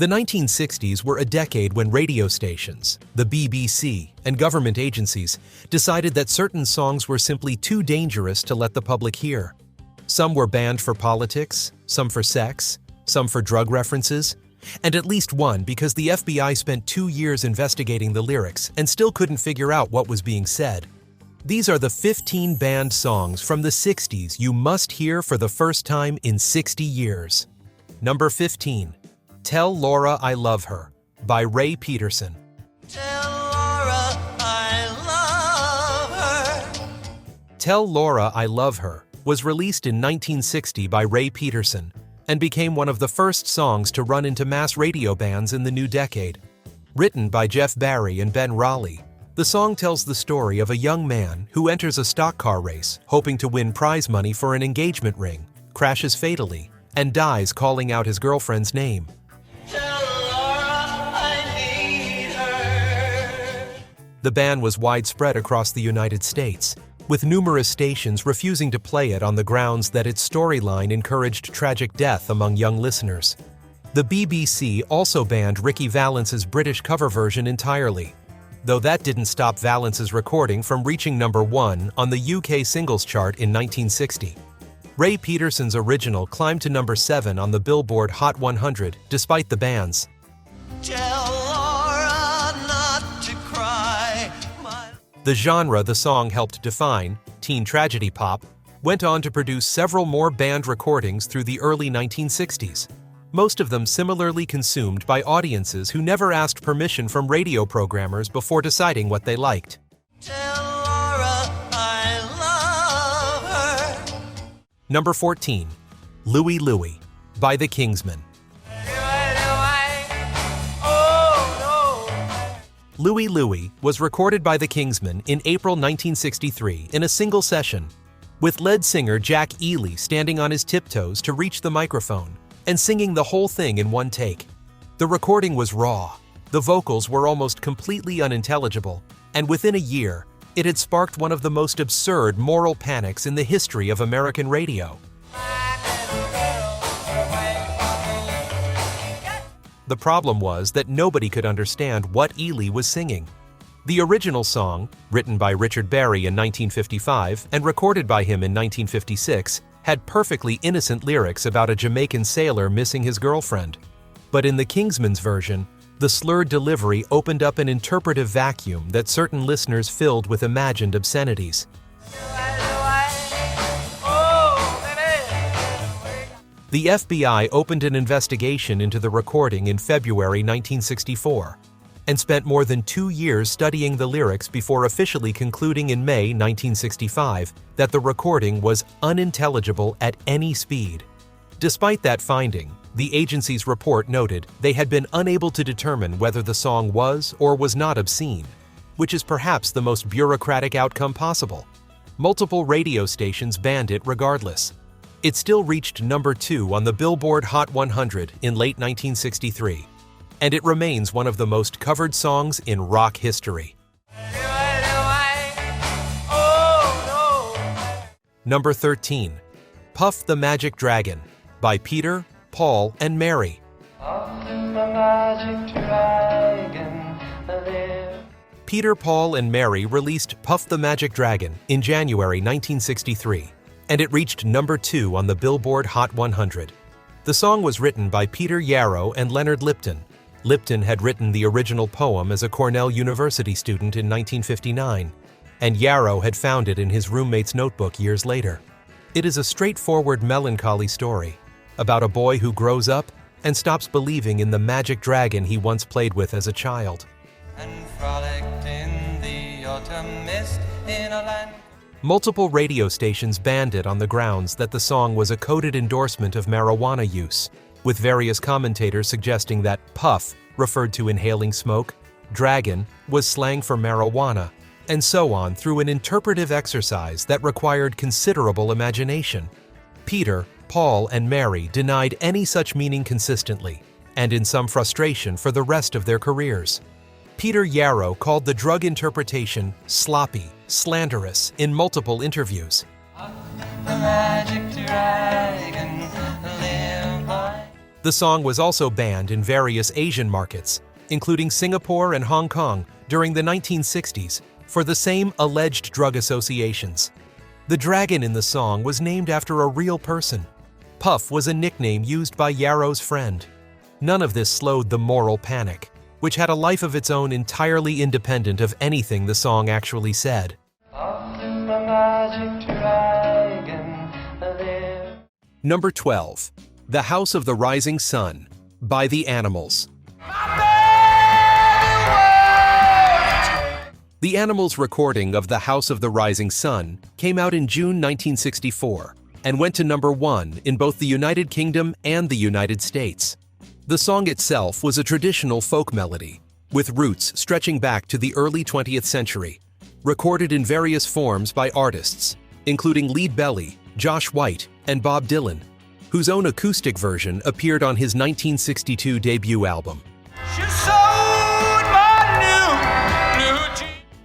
The 1960s were a decade when radio stations, the BBC, and government agencies decided that certain songs were simply too dangerous to let the public hear. Some were banned for politics, some for sex, some for drug references, and at least one because the FBI spent 2 years investigating the lyrics and still couldn't figure out what was being said. These are the 15 banned songs from the 60s you must hear for the first time in 60 years. Number 15. Tell Laura I Love Her by Ray Peterson. Tell Laura I love her. Tell Laura I Love Her was released in 1960 by Ray Peterson and became one of the first songs to run into mass radio bans in the new decade. Written by Jeff Barry and Ben Raleigh, the song tells the story of a young man who enters a stock car race hoping to win prize money for an engagement ring, crashes fatally, and dies calling out his girlfriend's name. Tell Laura I need her. The ban was widespread across the United States, with numerous stations refusing to play it on the grounds that its storyline encouraged tragic death among young listeners. The BBC also banned Ricky Valence's British cover version entirely, though that didn't stop Valence's recording from reaching number 1 on the UK singles chart in 1960. Ray Peterson's original climbed to number 7 on the Billboard Hot 100 despite the bans. Tell Laura not to cry. The genre the song helped define, teen tragedy pop, went on to produce several more banned recordings through the early 1960s, most of them similarly consumed by audiences who never asked permission from radio programmers before deciding what they liked. Tell Laura I love her. Number 14. Louie Louie by the Kingsmen. Louie Louie was recorded by the Kingsmen in April 1963 in a single session, with lead singer Jack Ely standing on his tiptoes to reach the microphone and singing the whole thing in one take. The recording was raw, the vocals were almost completely unintelligible, and within a year, it had sparked one of the most absurd moral panics in the history of American radio. The problem was that nobody could understand what Ely was singing. The original song, written by Richard Berry in 1955 and recorded by him in 1956, had perfectly innocent lyrics about a Jamaican sailor missing his girlfriend. But in the Kingsmen's version, the slurred delivery opened up an interpretive vacuum that certain listeners filled with imagined obscenities. The FBI opened an investigation into the recording in February 1964 and spent more than 2 years studying the lyrics before officially concluding in May 1965 that the recording was unintelligible at any speed. Despite that finding, the agency's report noted they had been unable to determine whether the song was or was not obscene, which is perhaps the most bureaucratic outcome possible. Multiple radio stations banned it regardless. It still reached number 2 on the Billboard Hot 100 in late 1963, and it remains one of the most covered songs in rock history. Number 13. Puff the Magic Dragon by Peter, Paul, and Mary. Peter, Paul, and Mary released Puff the Magic Dragon in January 1963, and it reached number 2 on the Billboard Hot 100. The song was written by Peter Yarrow and Leonard Lipton. Lipton had written the original poem as a Cornell University student in 1959, and Yarrow had found it in his roommate's notebook years later. It is a straightforward melancholy story about a boy who grows up and stops believing in the magic dragon he once played with as a child. And frolicked in the autumn mist in a land. Multiple radio stations banned it on the grounds that the song was a coded endorsement of marijuana use, with various commentators suggesting that puff referred to inhaling smoke, dragon was slang for marijuana, and so on through an interpretive exercise that required considerable imagination. Peter, Paul, and Mary denied any such meaning consistently, and in some frustration for the rest of their careers. Peter Yarrow called the drug interpretation sloppy, slanderous in multiple interviews. The song was also banned in various Asian markets, including Singapore and Hong Kong, during the 1960s, for the same alleged drug associations. The dragon in the song was named after a real person. Puff was a nickname used by Yarrow's friend. None of this slowed the moral panic, which had a life of its own entirely independent of anything the song actually said. Number 12. The House of the Rising Sun by The Animals. The Animals' recording of The House of the Rising Sun came out in June 1964 and went to number 1 in both the United Kingdom and the United States. The song itself was a traditional folk melody, with roots stretching back to the early 20th century, recorded in various forms by artists, including Lead Belly, Josh White, and Bob Dylan, whose own acoustic version appeared on his 1962 debut album.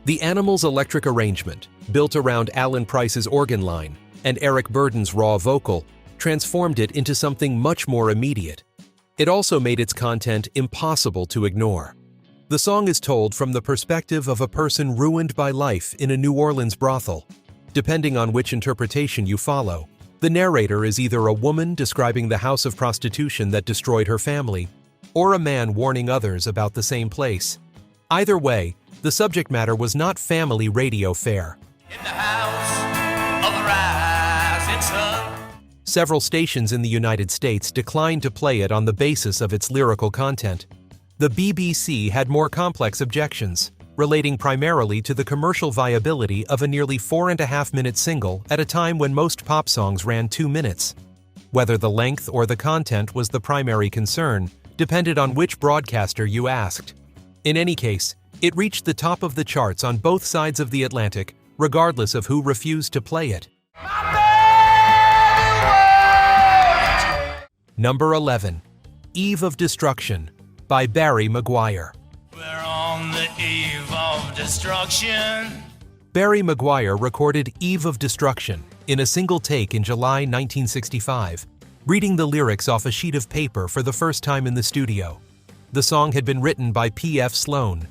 The Animals' electric arrangement, built around Alan Price's organ line and Eric Burdon's raw vocal, transformed it into something much more immediate. It also made its content impossible to ignore. The song is told from the perspective of a person ruined by life in a New Orleans brothel. Depending on which interpretation you follow, the narrator is either a woman describing the house of prostitution that destroyed her family, or a man warning others about the same place. Either way, the subject matter was not family radio fare. In the house of the rising sun. Several stations in the United States declined to play it on the basis of its lyrical content. The BBC had more complex objections, relating primarily to the commercial viability of a nearly 4.5-minute single at a time when most pop songs ran 2 minutes. Whether the length or the content was the primary concern depended on which broadcaster you asked. In any case, it reached the top of the charts on both sides of the Atlantic, regardless of who refused to play it. Number 11. Eve of Destruction by Barry Maguire. We're on the eve of destruction. Barry Maguire recorded Eve of Destruction in a single take in July 1965, reading the lyrics off a sheet of paper for the first time in the studio. The song had been written by P.F. Sloan,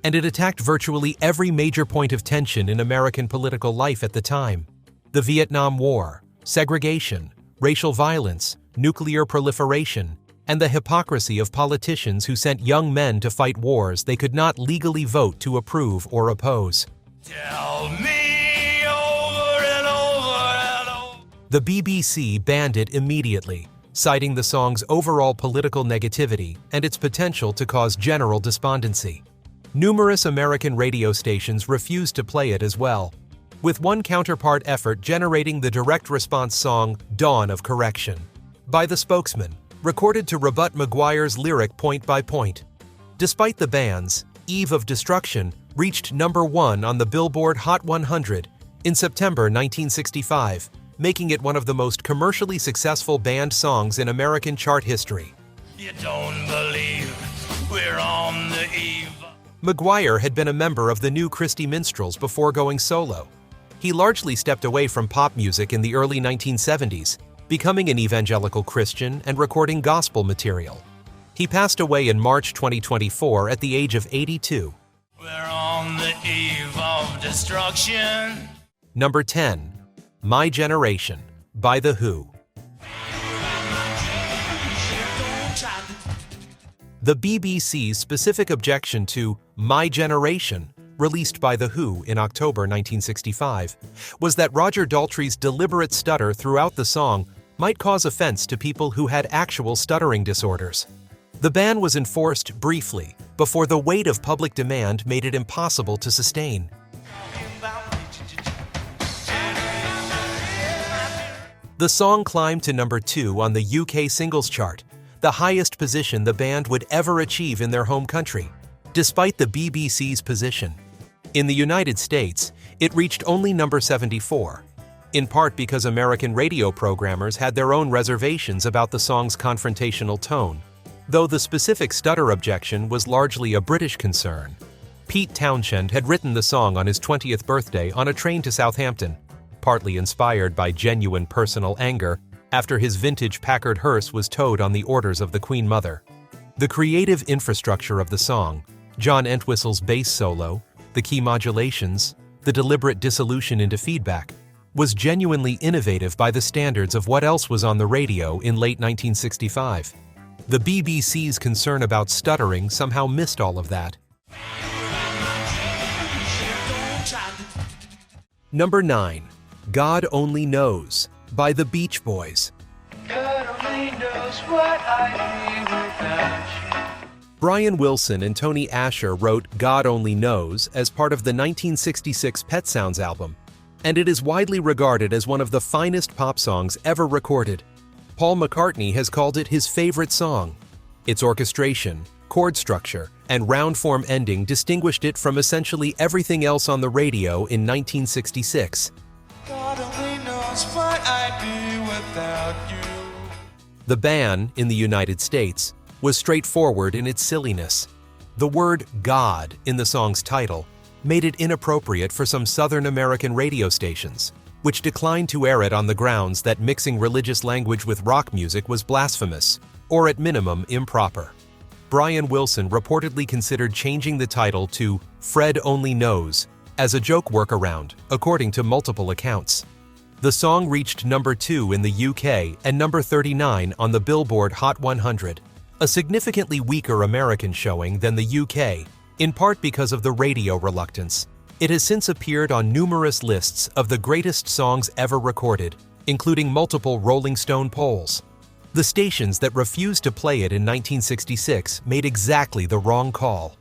and it attacked virtually every major point of tension in American political life at the time: the Vietnam War, segregation, racial violence, nuclear proliferation, and the hypocrisy of politicians who sent young men to fight wars they could not legally vote to approve or oppose. Tell me over and over and over. The BBC banned it immediately, citing the song's overall political negativity and its potential to cause general despondency. Numerous American radio stations refused to play it as well, with one counterpart effort generating the direct response song Dawn of Correction by The Spokesman, recorded to rebut Maguire's lyric point by point. Despite the bans, Eve of Destruction reached number 1 on the Billboard Hot 100 in September 1965, making it one of the most commercially successful banned songs in American chart history. You don't believe we're on the eve. Maguire had been a member of the New Christy Minstrels before going solo. He largely stepped away from pop music in the early 1970s, becoming an evangelical Christian and recording gospel material. He passed away in March 2024 at the age of 82. We're on the eve of destruction. Number 10. My Generation by The Who. The BBC's specific objection to My Generation, released by The Who in October 1965, was that Roger Daltrey's deliberate stutter throughout the song might cause offense to people who had actual stuttering disorders. The ban was enforced briefly, before the weight of public demand made it impossible to sustain. The song climbed to number 2 on the UK singles chart, the highest position the band would ever achieve in their home country, despite the BBC's position. In the United States, it reached only number 74, in part because American radio programmers had their own reservations about the song's confrontational tone, though the specific stutter objection was largely a British concern. Pete Townshend had written the song on his 20th birthday on a train to Southampton. Partly inspired by genuine personal anger, after his vintage Packard hearse was towed on the orders of the Queen Mother. The creative infrastructure of the song, John Entwistle's bass solo, the key modulations, the deliberate dissolution into feedback, was genuinely innovative by the standards of what else was on the radio in late 1965. The BBC's concern about stuttering somehow missed all of that. Number 9. God Only Knows by the Beach Boys. God only knows what I'd be without you. Brian Wilson and Tony Asher wrote God Only Knows as part of the 1966 Pet Sounds album, and it is widely regarded as one of the finest pop songs ever recorded. Paul McCartney has called it his favorite song. Its orchestration, chord structure, and round-form ending distinguished it from essentially everything else on the radio in 1966. God only knows what I'd be without you. The ban, in the United States, was straightforward in its silliness. The word God in the song's title made it inappropriate for some Southern American radio stations, which declined to air it on the grounds that mixing religious language with rock music was blasphemous, or at minimum improper. Brian Wilson reportedly considered changing the title to Fred Only Knows as a joke workaround, according to multiple accounts. The song reached number 2 in the UK and number 39 on the Billboard Hot 100, a significantly weaker American showing than the UK, in part because of the radio reluctance. It has since appeared on numerous lists of the greatest songs ever recorded, including multiple Rolling Stone polls. The stations that refused to play it in 1966 made exactly the wrong call.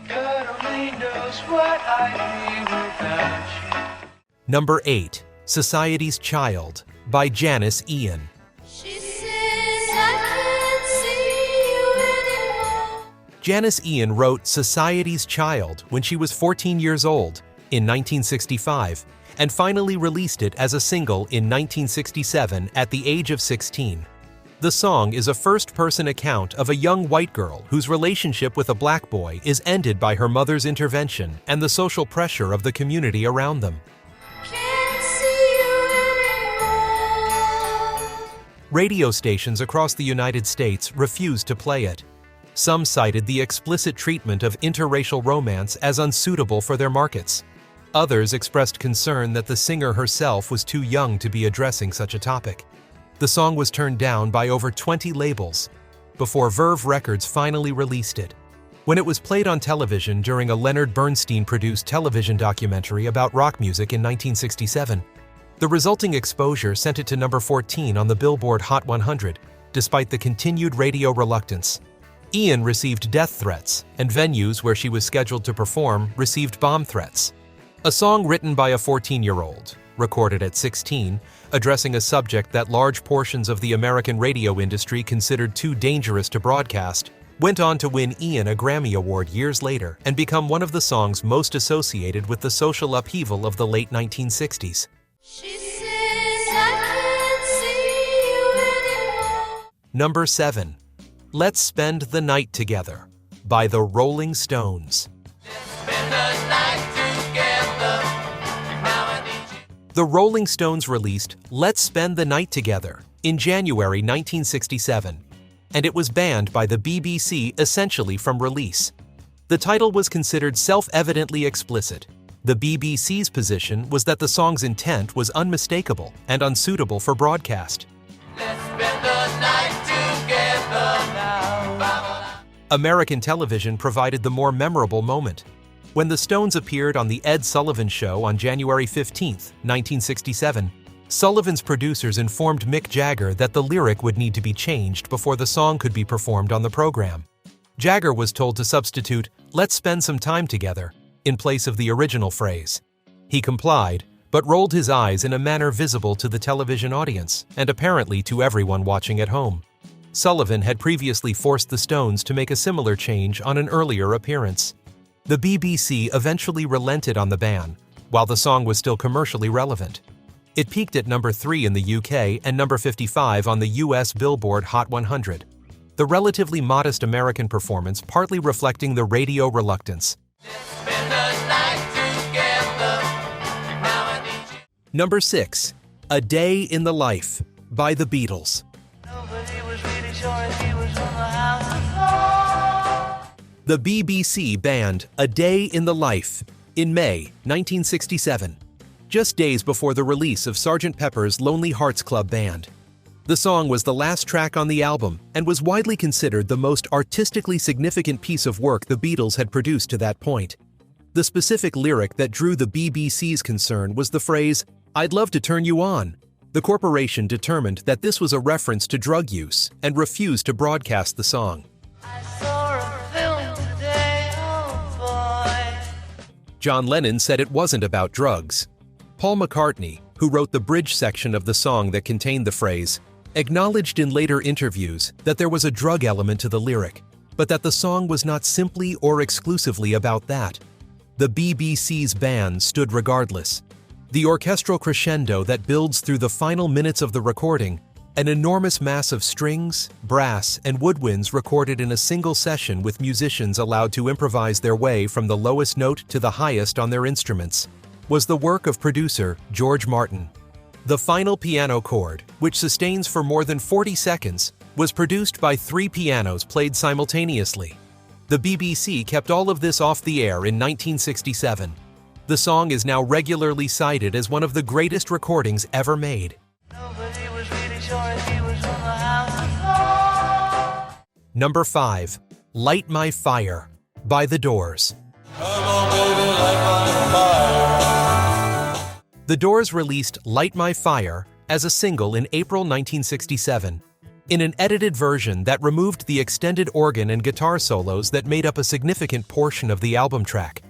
God only knows what I'd be without you. Number 8. Society's Child by Janis Ian. She says I can't see you anymore. Janis Ian wrote Society's Child when she was 14 years old in 1965 and finally released it as a single in 1967 at the age of 16. The song is a first-person account of a young white girl whose relationship with a black boy is ended by her mother's intervention and the social pressure of the community around them. Can't see you anymore. Radio stations across the United States refused to play it. Some cited the explicit treatment of interracial romance as unsuitable for their markets. Others expressed concern that the singer herself was too young to be addressing such a topic. The song was turned down by over 20 labels before Verve Records finally released it. When it was played on television during a Leonard Bernstein-produced television documentary about rock music in 1967, the resulting exposure sent it to number 14 on the Billboard Hot 100, despite the continued radio reluctance. Ian received death threats, and venues where she was scheduled to perform received bomb threats. A song written by a 14-year-old, recorded at 16, addressing a subject that large portions of the American radio industry considered too dangerous to broadcast, went on to win Ian a Grammy Award years later and become one of the songs most associated with the social upheaval of the late 1960s. She says I can't see you anymore. Number 7. Let's Spend the Night Together by the Rolling Stones. The Rolling Stones released Let's Spend the Night Together in January 1967, and it was banned by the BBC essentially from release. The title was considered self-evidently explicit. The BBC's position was that the song's intent was unmistakable and unsuitable for broadcast. Let's spend the night together now. American television provided the more memorable moment. When the Stones appeared on The Ed Sullivan Show on January 15, 1967, Sullivan's producers informed Mick Jagger that the lyric would need to be changed before the song could be performed on the program. Jagger was told to substitute, "Let's spend some time together," in place of the original phrase. He complied, but rolled his eyes in a manner visible to the television audience and apparently to everyone watching at home. Sullivan had previously forced the Stones to make a similar change on an earlier appearance. The BBC eventually relented on the ban, while the song was still commercially relevant. It peaked at number 3 in the UK and number 55 on the US Billboard Hot 100. The relatively modest American performance partly reflecting the radio reluctance. Number 6. A Day in the Life by the Beatles. Nobody was really sure if he was from the house before. The BBC band A Day in the Life in May 1967, just days before the release of Sgt. Pepper's Lonely Hearts Club Band. The song was the last track on the album and was widely considered the most artistically significant piece of work the Beatles had produced to that point. The specific lyric that drew the BBC's concern was the phrase, "I'd love to turn you on." The corporation determined that this was a reference to drug use and refused to broadcast the song. I saw a film today, oh boy. John Lennon said it wasn't about drugs. Paul McCartney, who wrote the bridge section of the song that contained the phrase, acknowledged in later interviews that there was a drug element to the lyric, but that the song was not simply or exclusively about that. The BBC's ban stood regardless. The orchestral crescendo that builds through the final minutes of the recording, an enormous mass of strings, brass, and woodwinds recorded in a single session with musicians allowed to improvise their way from the lowest note to the highest on their instruments, was the work of producer George Martin. The final piano chord, which sustains for more than 40 seconds, was produced by 3 pianos played simultaneously. The BBC kept all of this off the air in 1967. The song is now regularly cited as one of the greatest recordings ever made. Nobody was really sure if he was from the house before. Number 5. Light My Fire by The Doors. Come on, baby, light my fire. The Doors released Light My Fire as a single in April 1967, in an edited version that removed the extended organ and guitar solos that made up a significant portion of the album track.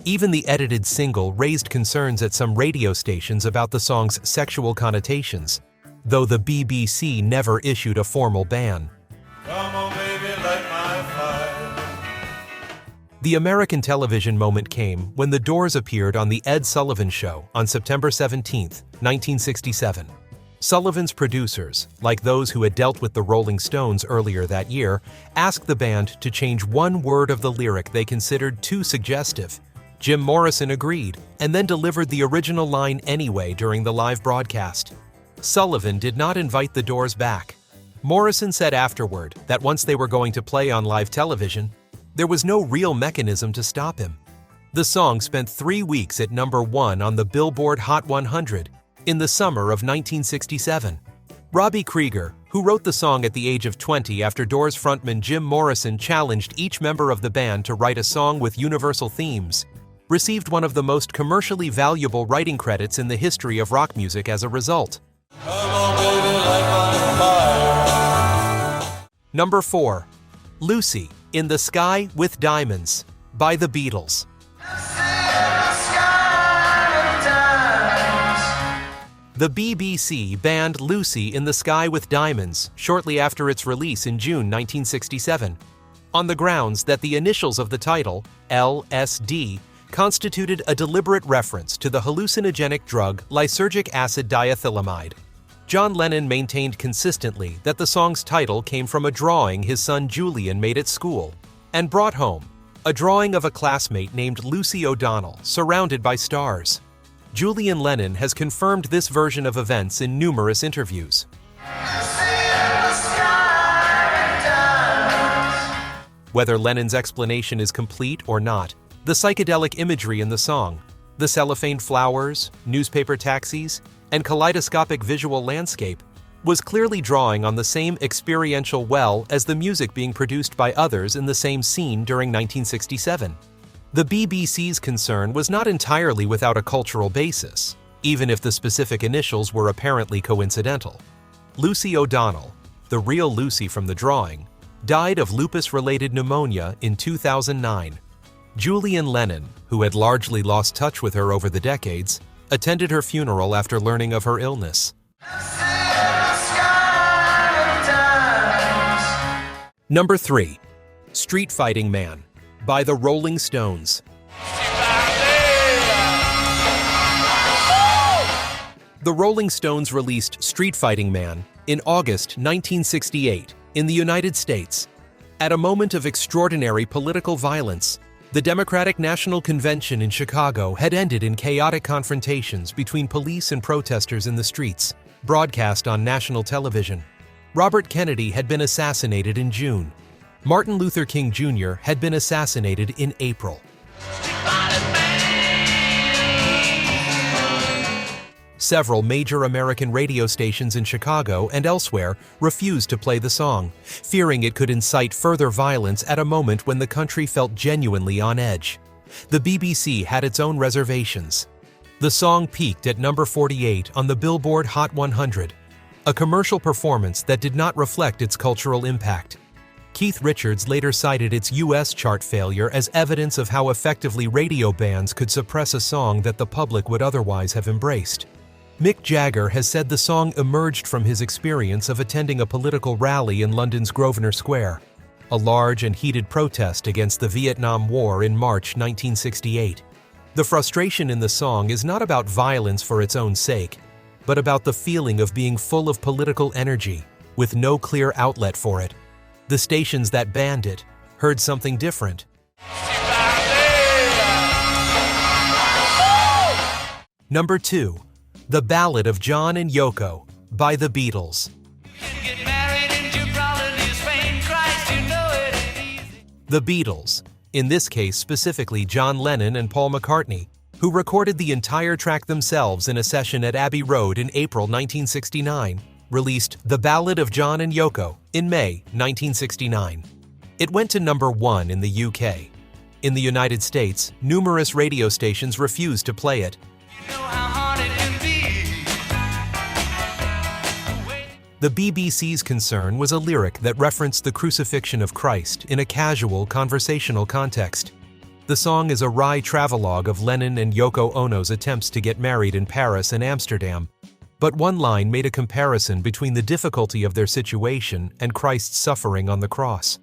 Even the edited single raised concerns at some radio stations about the song's sexual connotations, though the BBC never issued a formal ban. Come on, baby, light my fire. The American television moment came when The Doors appeared on The Ed Sullivan Show on September 17, 1967. Sullivan's producers, like those who had dealt with the Rolling Stones earlier that year, asked the band to change one word of the lyric they considered too suggestive. Jim Morrison agreed, and then delivered the original line anyway during the live broadcast. Sullivan did not invite the Doors back. Morrison said afterward that once they were going to play on live television, there was no real mechanism to stop him. The song spent 3 weeks at number 1 on the Billboard Hot 100 in the summer of 1967. Robbie Krieger, who wrote the song at the age of 20 after Doors frontman Jim Morrison challenged each member of the band to write a song with universal themes, received one of the most commercially valuable writing credits in the history of rock music as a result. Come on, baby, light my fire. Number 4. Lucy in the Sky with Diamonds by the Beatles. The BBC banned Lucy in the Sky with Diamonds shortly after its release in June 1967, on the grounds that the initials of the title, LSD, constituted a deliberate reference to the hallucinogenic drug lysergic acid diethylamide. John Lennon maintained consistently that the song's title came from a drawing his son Julian made at school and brought home, a drawing of a classmate named Lucy O'Donnell surrounded by stars. Julian Lennon has confirmed this version of events in numerous interviews. Whether Lennon's explanation is complete or not, the psychedelic imagery in the song, the cellophane flowers, newspaper taxis, and kaleidoscopic visual landscape, was clearly drawing on the same experiential well as the music being produced by others in the same scene during 1967. The BBC's concern was not entirely without a cultural basis, even if the specific initials were apparently coincidental. Lucy O'Donnell, the real Lucy from the drawing, died of lupus-related pneumonia in 2009. Julian Lennon, who had largely lost touch with her over the decades, attended her funeral after learning of her illness. Number 3. Street Fighting Man by the Rolling Stones. The Rolling Stones released Street Fighting Man in August 1968 in the United States. At a moment of extraordinary political violence, the Democratic National Convention in Chicago had ended in chaotic confrontations between police and protesters in the streets. broadcast on national television. Robert Kennedy had been assassinated in June. Martin Luther King Jr. had been assassinated in April. Several major American radio stations in Chicago and elsewhere refused to play the song, fearing it could incite further violence at a moment when the country felt genuinely on edge. The BBC had its own reservations. The song peaked at number 48 on the Billboard Hot 100, a commercial performance that did not reflect its cultural impact. Keith Richards later cited its U.S. chart failure as evidence of how effectively radio bans could suppress a song that the public would otherwise have embraced. Mick Jagger has said the song emerged from his experience of attending a political rally in London's Grosvenor Square, a large and heated protest against the Vietnam War in March 1968. The frustration in the song is not about violence for its own sake, but about the feeling of being full of political energy, with no clear outlet for it. The stations that banned it heard something different. Number 2. The Ballad of John and Yoko by the Beatles. The Beatles, in this case specifically John Lennon and Paul McCartney, who recorded the entire track themselves in a session at Abbey Road in April 1969, released The Ballad of John and Yoko in May 1969. It went to number 1 in the UK. In the United States, numerous radio stations refused to play it. The BBC's concern was a lyric that referenced the crucifixion of Christ in a casual, conversational context. The song is a wry travelogue of Lennon and Yoko Ono's attempts to get married in Paris and Amsterdam, but one line made a comparison between the difficulty of their situation and Christ's suffering on the cross.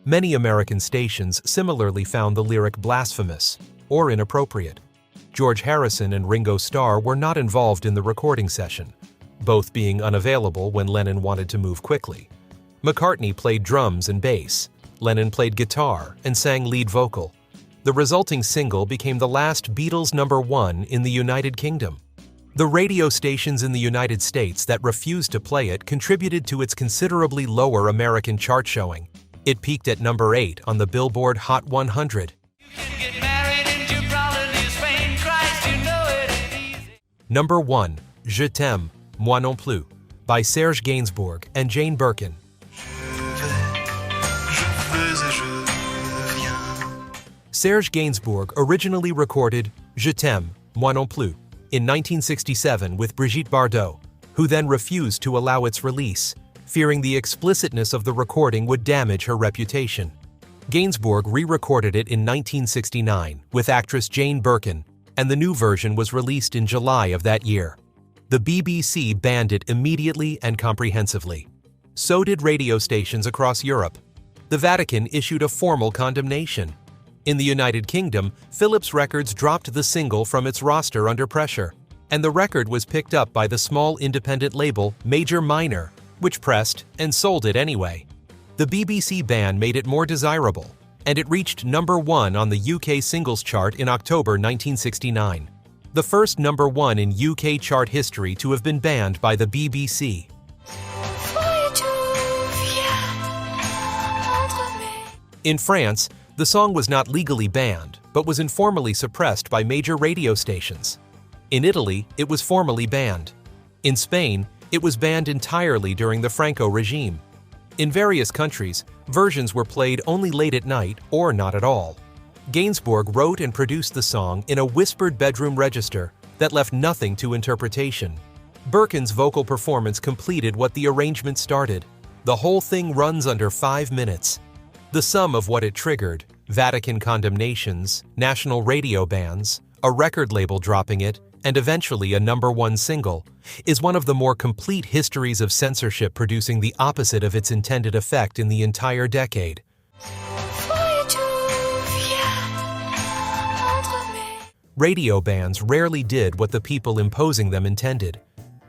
Many American stations similarly found the lyric blasphemous or inappropriate. George Harrison and Ringo Starr were not involved in the recording session, both being unavailable when Lennon wanted to move quickly. McCartney played drums and bass. Lennon played guitar and sang lead vocal. The resulting single became the last Beatles number 1 in the United Kingdom. The radio stations in the United States that refused to play it contributed to its considerably lower American chart showing. It peaked at number 8 on the Billboard Hot 100. Number 1. Je t'aime, moi non plus, by Serge Gainsbourg and Jane Birkin. Serge Gainsbourg originally recorded Je t'aime, moi non plus in 1967 with Brigitte Bardot, who then refused to allow its release, fearing the explicitness of the recording would damage her reputation. Gainsbourg re-recorded it in 1969 with actress Jane Birkin, and the new version was released in July of that year. The BBC banned it immediately and comprehensively. So did radio stations across Europe. The Vatican issued a formal condemnation. In the United Kingdom, Philips Records dropped the single from its roster under pressure, and the record was picked up by the small independent label Major Minor, which pressed and sold it anyway. The BBC ban made it more desirable, and it reached number 1 on the UK singles chart in October 1969. The first number 1 in UK chart history to have been banned by the BBC. In France, the song was not legally banned, but was informally suppressed by major radio stations. In Italy, it was formally banned. In Spain, it was banned entirely during the Franco regime. In various countries, versions were played only late at night or not at all. Gainsbourg wrote and produced the song in a whispered bedroom register that left nothing to interpretation. Birkin's vocal performance completed what the arrangement started. The whole thing runs under 5 minutes. The sum of what it triggered, Vatican condemnations, national radio bans, a record label dropping it, and eventually a number 1 single, is one of the more complete histories of censorship producing the opposite of its intended effect in the entire decade. Radio bans rarely did what the people imposing them intended.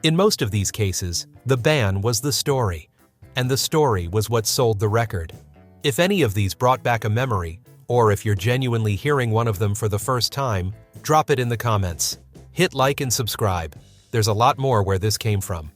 In most of these cases, the ban was the story, and the story was what sold the record. If any of these brought back a memory, or if you're genuinely hearing one of them for the first time, drop it in the comments. Hit like and subscribe. There's a lot more where this came from.